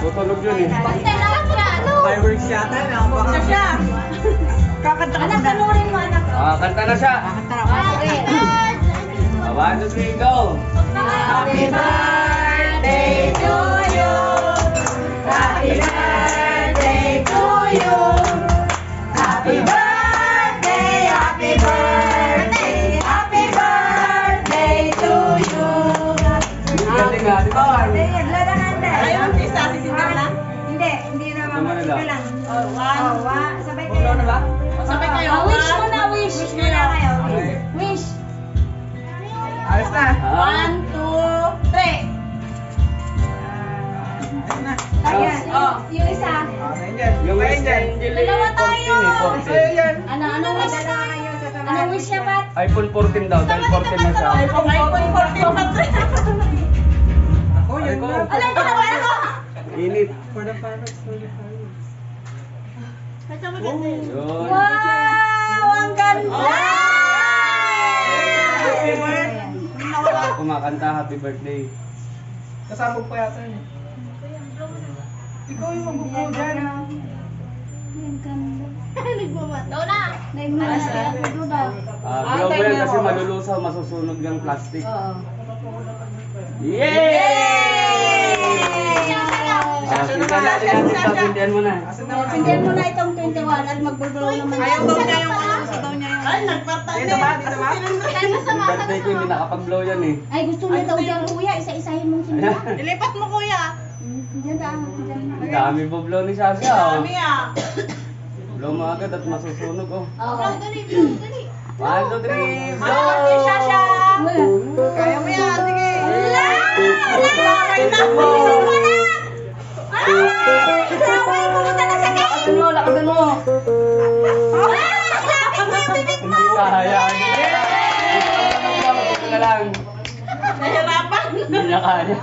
Tutulog yun eh. Fireworks yata. Baka siya. Kakanta ka na. Panurin mo anak. Kanta na siya. Kakanta na. 1, 2, 3, go! Happy birthday to you. Happy birthday to you. Happy birthday, happy birthday, happy birthday to you. Galing nga, di ba? Ayaw, isa, sisinta na. Hindi na Naman mamaya nila. ka lang. Sabay Ulo kayo. na ba? Sabay kayo. Wish mo na, wish. Wish mo na kayo. Wish. Ayos na. 1, 2, 3. Ayan. Oh. Yung isa. Yung West Angel eh, Dalawa tayo. 14 eh, 14. yan. Anong wish? Anong wish niya, Pat? iPhone 14 daw, dahil 14 na siya. iPhone 14. Ako, yun na. Alay ko na ba ako? Init. For the fireworks, for the fireworks. Yun. Wow! Ang ganda! Kumakanta, happy birthday. Kasabog pa yata yun. Ikaw yung magbubuo dyan. Ang ganda. Nagmamata. Go na! Blow mo yan kasi malulusaw, masusunog yung plastic. Oo. Yay! Sindihan natin, sindihan mo na. Sindihan mo na itong 21 at magbublow naman. Ayaw daw niya yung ano, gusto daw niya yung... Ay, nagpartay na. Dito ba? Dito ba? Birthday ko, hindi nakapag-blow yan eh. Ay, gusto niya daw dyan, kuya. Isa-isahin mong sindihan. Ilipat mo, kuya. Diyan daan. Ang dami po blow ni Sasha. Oh. Dami ah. Blow mo agad at masusunog oh. Oo. 1, 2, 3, blow! Happy Shasha! Wala. Kaya mo yan, sige. Lakasan mo, lakasan mo! Hindi kaya. Ito na lang. Nahirapan. Hindi niya kaya.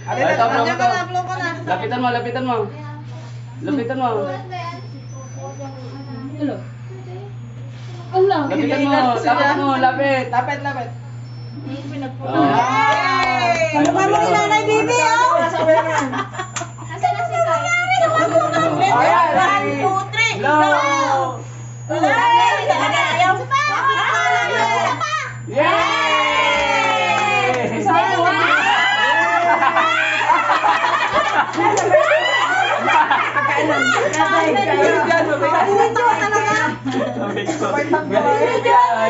Alin na, nandiyan ka na, upload ko na. Lapitan mo, lapitan mo. Lapitan mo. Hello. Allah. Lapitan mo, lapit mo, lapit. Lapit, lapit. Oh. Ay! Ano ba mo ni Nanay Bibi, oh? Sabi mo yan. Nasaan na si Kai? Ayan. 1, 2, 3, Blow! Wala! Ayaw. Yay! Sabay ko. Sabay ko. Yay!